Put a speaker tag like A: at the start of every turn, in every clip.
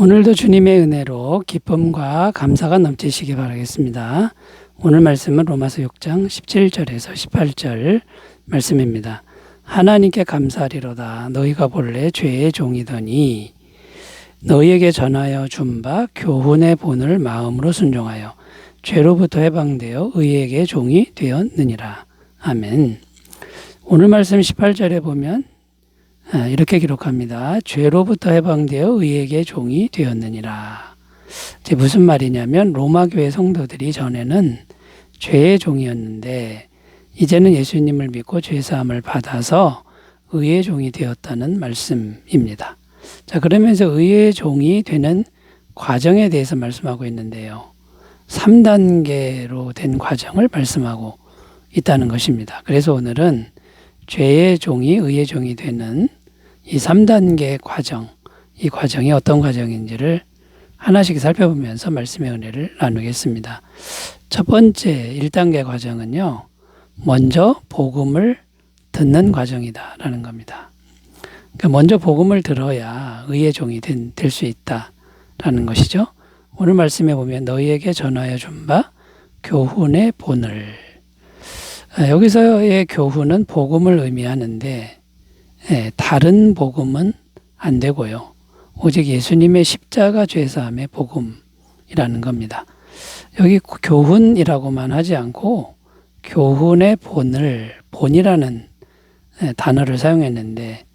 A: 오늘도 주님의 은혜로 기쁨과 감사가 넘치시기 바라겠습니다. 오늘 말씀은 로마서 6장 17절에서 18절 말씀입니다. 하나님께 감사하리로다. 너희가 본래 죄의 종이더니 너희에게 전하여 준 바 교훈의 본을 마음으로 순종하여 죄로부터 해방되어 의에게 종이 되었느니라. 아멘. 오늘 말씀 18절에 보면 이렇게 기록합니다. 죄로부터 해방되어 의에게 종이 되었느니라. 이제 무슨 말이냐면 로마 교회 성도들이 전에는 죄의 종이었는데 이제는 예수님을 믿고 죄 사함을 받아서 의의 종이 되었다는 말씀입니다. 자, 그러면서 의의 종이 되는 과정에 대해서 말씀하고 있는데요. 3단계로 된 과정을 말씀하고 있다는 것입니다. 그래서 오늘은 죄의 종이 의의 종이 되는 이 3단계 과정, 이 과정이 어떤 과정인지를 하나씩 살펴보면서 말씀의 은혜를 나누겠습니다. 첫 번째 1단계 과정은요, 먼저 복음을 듣는 과정이다라는 겁니다. 그러니까 먼저 복음을 들어야 의의 종이 될 수 있다라는 것이죠. 오늘 말씀에 보면 너희에게 전하여 준 바 교훈의 본을, 여기서의 교훈은 복음을 의미하는데 다른 복음은 안 되고요. 오직 예수님의 십자가 죄사함의 복음이라는 겁니다. 여기 교훈이라고만 하지 않고 교훈의 본이라는 단어를 사용했는데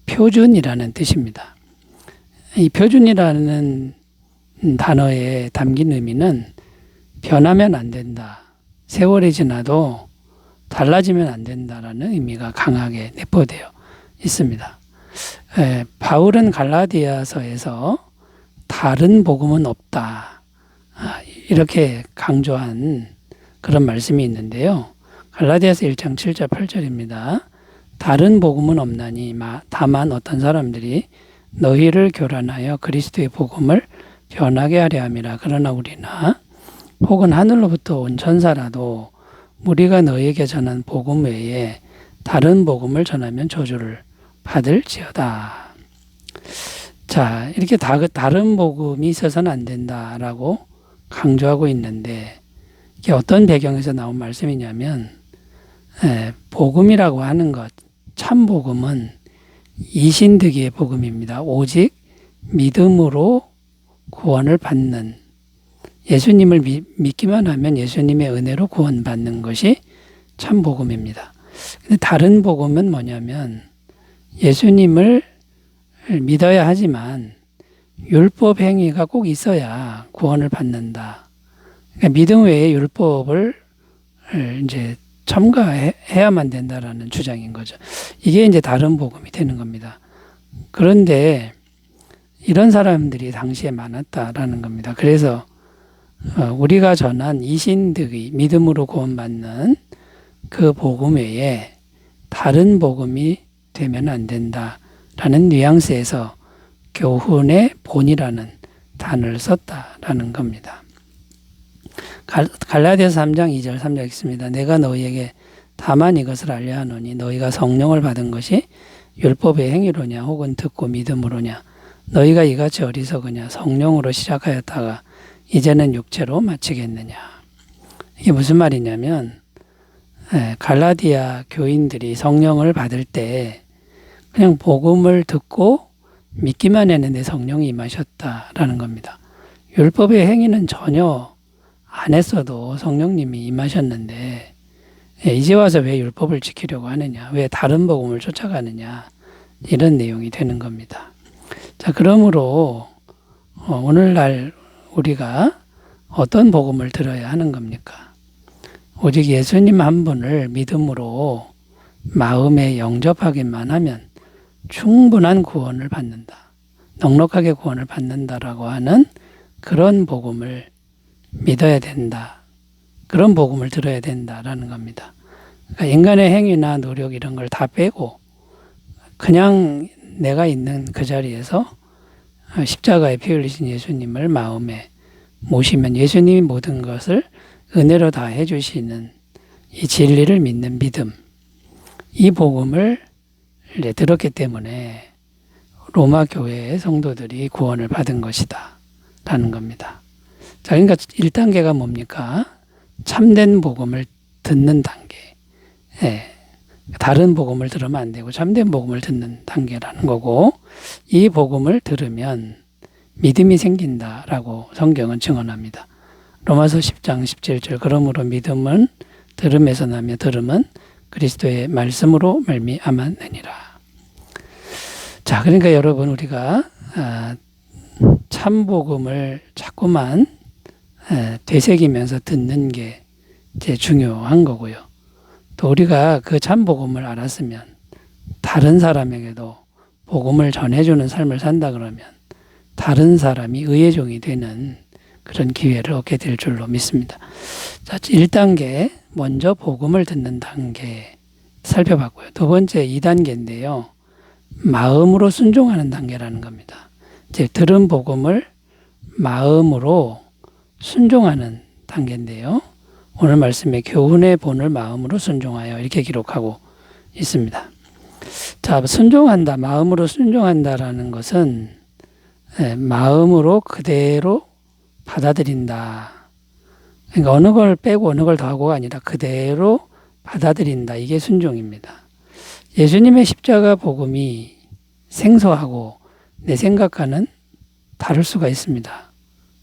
A: 표준이라는 뜻입니다. 이 표준이라는 단어에 담긴 의미는 변하면 안 된다. 세월이 지나도 달라지면 안 된다라는 의미가 강하게 내포되어 있습니다. 바울은 갈라디아서에서 다른 복음은 없다, 이렇게 강조한 그런 말씀이 있는데요. 갈라디아서 1장 7절 8절입니다. 다른 복음은 없나니 다만 어떤 사람들이 너희를 교란하여 그리스도의 복음을 변하게 하려 함이라. 그러나 우리나 혹은 하늘로부터 온 천사라도 우리가 너희에게 전한 복음 외에 다른 복음을 전하면 저주를 받을지어다. 자, 이렇게 다른 복음이 있어서는 안 된다라고 강조하고 있는데 이게 어떤 배경에서 나온 말씀이냐면 복음이라고 하는 것, 참 복음은 이신득이의 복음입니다. 오직 믿음으로 구원을 받는, 예수님을 믿기만 하면 예수님의 은혜로 구원받는 것이 참 복음입니다. 근데 다른 복음은 뭐냐면 예수님을 믿어야 하지만 율법 행위가 꼭 있어야 구원을 받는다. 그러니까 믿음 외에 율법을 이제 첨가해야만 된다라는 주장인 거죠. 이게 이제 다른 복음이 되는 겁니다. 그런데 이런 사람들이 당시에 많았다라는 겁니다. 그래서 우리가 전한 이신득의 믿음으로 구원받는 그 복음 외에 다른 복음이 되면 안 된다라는 뉘앙스에서 교훈의 본이라는 단어를 썼다라는 겁니다. 갈라디아서 3장 2절 3절 있습니다. 내가 너희에게 다만 이것을 알려 하노니 너희가 성령을 받은 것이 율법의 행위로냐 혹은 듣고 믿음으로냐. 너희가 이같이 어리석으냐. 성령으로 시작하였다가 이제는 육체로 마치겠느냐. 이게 무슨 말이냐면 갈라디아 교인들이 성령을 받을 때 그냥 복음을 듣고 믿기만 했는데 성령이 임하셨다라는 겁니다. 율법의 행위는 전혀 안 했어도 성령님이 임하셨는데 이제 와서 왜 율법을 지키려고 하느냐, 왜 다른 복음을 쫓아가느냐, 이런 내용이 되는 겁니다. 자, 그러므로 오늘날 우리가 어떤 복음을 들어야 하는 겁니까? 오직 예수님 한 분을 믿음으로 마음에 영접하기만 하면 충분한 구원을 받는다, 넉넉하게 구원을 받는다라고 하는 그런 복음을 믿어야 된다, 그런 복음을 들어야 된다라는 겁니다. 그러니까 인간의 행위나 노력 이런 걸 다 빼고 그냥 내가 있는 그 자리에서 십자가에 피 흘리신 예수님을 마음에 모시면 예수님이 모든 것을 은혜로 다 해주시는 이 진리를 믿는 믿음, 이 복음을 들었기 때문에 로마 교회의 성도들이 구원을 받은 것이다 라는 겁니다. 자, 그러니까 1단계가 뭡니까? 참된 복음을 듣는 단계. 예. 다른 복음을 들으면 안 되고 참된 복음을 듣는 단계라는 거고, 이 복음을 들으면 믿음이 생긴다라고 성경은 증언합니다. 로마서 10장 17절 그러므로 믿음은 들음에서 나며 들음은 그리스도의 말씀으로 말미암았느니라. 자, 그러니까 여러분 우리가 참 복음을 자꾸만 되새기면서 듣는 게 이제 중요한 거고요. 또 우리가 그 참 복음을 알았으면 다른 사람에게도 복음을 전해주는 삶을 산다 그러면 다른 사람이 의의 종이 되는 그런 기회를 얻게 될 줄로 믿습니다. 자, 1단계 먼저 복음을 듣는 단계 살펴봤고요. 두 번째 2단계인데요. 마음으로 순종하는 단계라는 겁니다. 이제 들은 복음을 마음으로 순종하는 단계인데요. 오늘 말씀에 교훈의 본을 마음으로 순종하여 이렇게 기록하고 있습니다. 자, 순종한다, 마음으로 순종한다라는 것은 마음으로 그대로 받아들인다. 그러니까 어느 걸 빼고 어느 걸 더하고가 아니라 그대로 받아들인다. 이게 순종입니다. 예수님의 십자가 복음이 생소하고 내 생각과는 다를 수가 있습니다.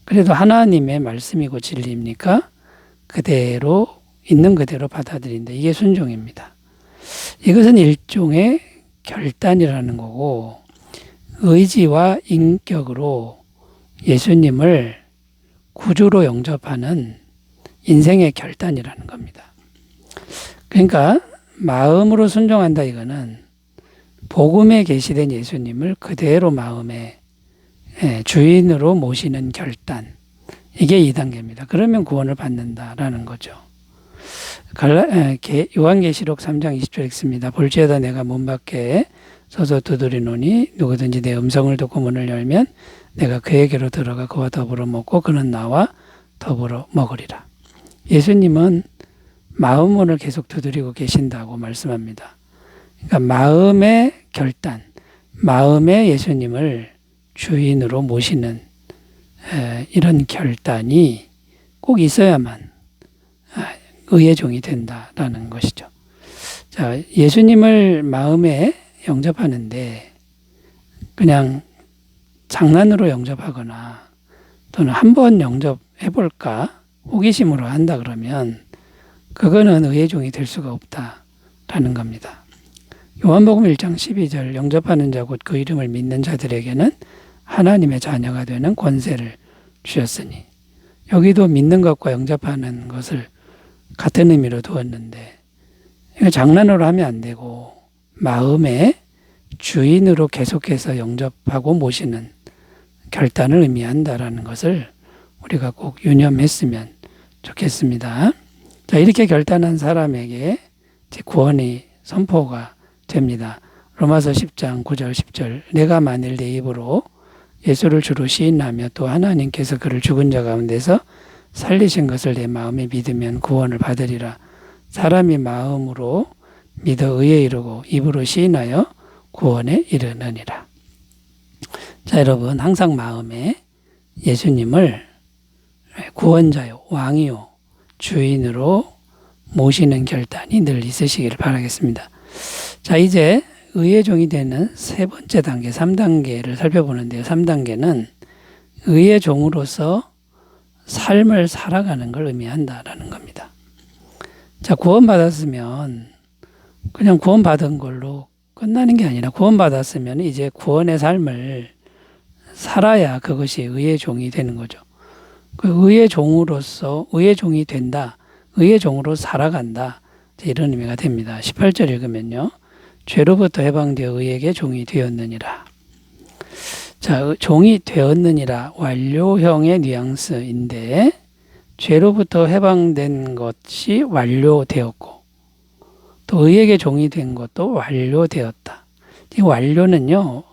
A: 그래도 하나님의 말씀이고 진리입니까? 그대로 있는 그대로 받아들인다. 이게 순종입니다. 이것은 일종의 결단이라는 거고 의지와 인격으로 예수님을 구주로 영접하는 인생의 결단이라는 겁니다. 그러니까 마음으로 순종한다 이거는 복음에 계시된 예수님을 그대로 마음에 주인으로 모시는 결단. 이게 2단계입니다. 그러면 구원을 받는다라는 거죠. 요한계시록 3장 20절 읽습니다. 볼지어다 내가 문 밖에 서서 두드리노니 누구든지 내 음성을 듣고 문을 열면 내가 그에게로 들어가 그와 더불어 먹고 그는 나와 더불어 먹으리라. 예수님은 마음 문을 계속 두드리고 계신다고 말씀합니다. 그러니까 마음의 결단, 마음의 예수님을 주인으로 모시는 이런 결단이 꼭 있어야만 의의 종이 된다라는 것이죠. 자, 예수님을 마음에 영접하는데 그냥 장난으로 영접하거나 또는 한번 영접해볼까 호기심으로 한다 그러면 그거는 의의 종이 될 수가 없다라는 겁니다. 요한복음 1장 12절 영접하는 자 곧 그 이름을 믿는 자들에게는 하나님의 자녀가 되는 권세를 주셨으니 여기도 믿는 것과 영접하는 것을 같은 의미로 두었는데 이거 장난으로 하면 안 되고 마음의 주인으로 계속해서 영접하고 모시는 결단을 의미한다라는 것을 우리가 꼭 유념했으면 좋겠습니다. 자, 이렇게 결단한 사람에게 구원이 선포가 됩니다. 로마서 10장 9절 10절 내가 만일 내 입으로 예수를 주로 시인하며 또 하나님께서 그를 죽은 자 가운데서 살리신 것을 내 마음에 믿으면 구원을 받으리라. 사람이 마음으로 믿어 의에 이르고 입으로 시인하여 구원에 이르느니라. 자, 여러분 항상 마음에 예수님을 구원자요 왕이요 주인으로 모시는 결단이 늘 있으시기를 바라겠습니다. 자, 이제 의의 종이 되는 세 번째 단계 3단계를 살펴보는데요. 3단계는 의의 종으로서 삶을 살아가는 걸 의미한다라는 겁니다. 자, 구원받았으면 그냥 구원받은 걸로 끝나는 게 아니라 구원받았으면 이제 구원의 삶을 살아야 그것이 의의 종이 되는 거죠. 그 의의 종으로서 의의 종이 된다. 의의 종으로 살아간다. 이런 의미가 됩니다. 18절 읽으면요. 죄로부터 해방되어 의에게 종이 되었느니라. 자, 종이 되었느니라 완료형의 뉘앙스인데 죄로부터 해방된 것이 완료되었고 또 의에게 종이 된 것도 완료되었다. 이 완료는요.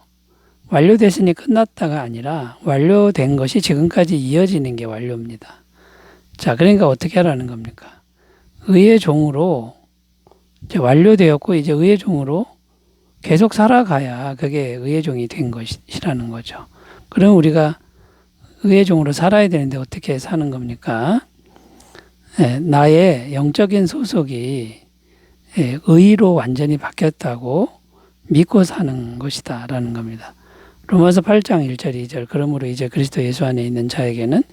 A: 완료됐으니 끝났다가 아니라 완료된 것이 지금까지 이어지는 게 완료입니다. 자, 그러니까 어떻게 하라는 겁니까? 의의 종으로 이제 완료되었고 이제 의의 종으로 계속 살아가야 그게 의의 종이 된 것이라는 거죠. 그럼 우리가 의의 종으로 살아야 되는데 어떻게 사는 겁니까? 나의 영적인 소속이 의로 완전히 바뀌었다고 믿고 사는 것이다 라는 겁니다. 로마서 8장 1절 2절 그러므로 이제 그리스도 예수 안에 있는 자에게는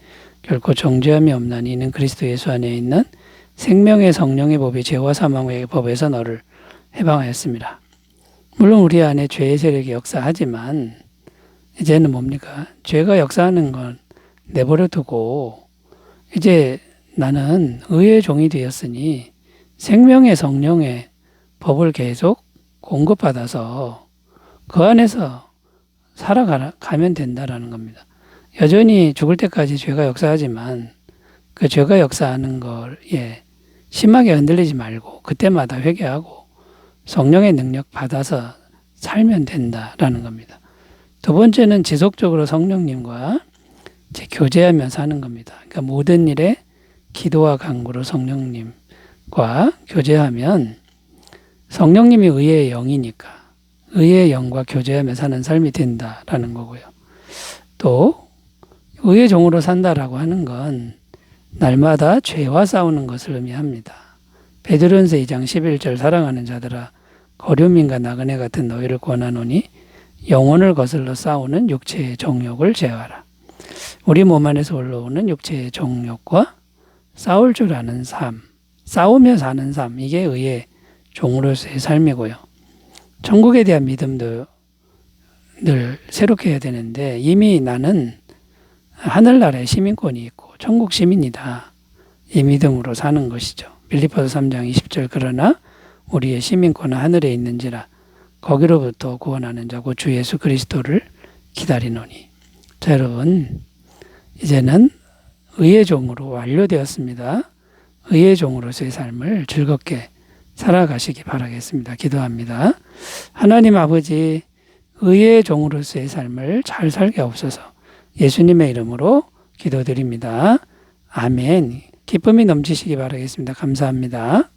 A: 결코 정죄함이 없나니 이는 그리스도 예수 안에 있는 생명의 성령의 법이 죄와 사망의 법에서 너를 해방하였습니다. 물론 우리 안에 죄의 세력이 역사하지만 이제는 뭡니까? 죄가 역사하는 건 내버려 두고 이제 나는 의의 종이 되었으니 생명의 성령의 법을 계속 공급받아서 그 안에서 살아가면 된다라는 겁니다. 여전히 죽을 때까지 죄가 역사하지만 그 죄가 역사하는 걸 심하게 흔들리지 말고 그때마다 회개하고 성령의 능력 받아서 살면 된다라는 겁니다. 두 번째는 지속적으로 성령님과 교제하며 사는 겁니다. 그러니까 모든 일에 기도와 간구로 성령님과 교제하면 성령님이 의의 영이니까 의의 영과 교제하며 사는 삶이 된다라는 거고요. 또 의의 종으로 산다라고 하는 건 날마다 죄와 싸우는 것을 의미합니다. 베드로전서 2장 11절 사랑하는 자들아 거류민과 나그네 같은 너희를 권하노니 영혼을 거슬러 싸우는 육체의 정욕을 제어하라. 우리 몸 안에서 올라오는 육체의 정욕과 싸울 줄 아는 삶, 싸우며 사는 삶, 이게 의의 종으로서의 삶이고요. 천국에 대한 믿음도 늘 새롭게 해야 되는데 이미 나는 하늘나라에 시민권이 있고 천국 시민이다. 이 믿음으로 사는 것이죠. 빌립보서 3장 20절 그러나 우리의 시민권은 하늘에 있는지라 거기로부터 구원하는 자고 주 예수 그리스도를 기다리노니. 자, 여러분 이제는 의의 종으로 완료되었습니다. 의의 종으로서의 삶을 즐겁게 살아가시기 바라겠습니다. 기도합니다. 하나님 아버지 의의 종으로서의 삶을 잘 살게 하옵소서. 예수님의 이름으로 기도드립니다. 아멘. 기쁨이 넘치시기 바라겠습니다. 감사합니다.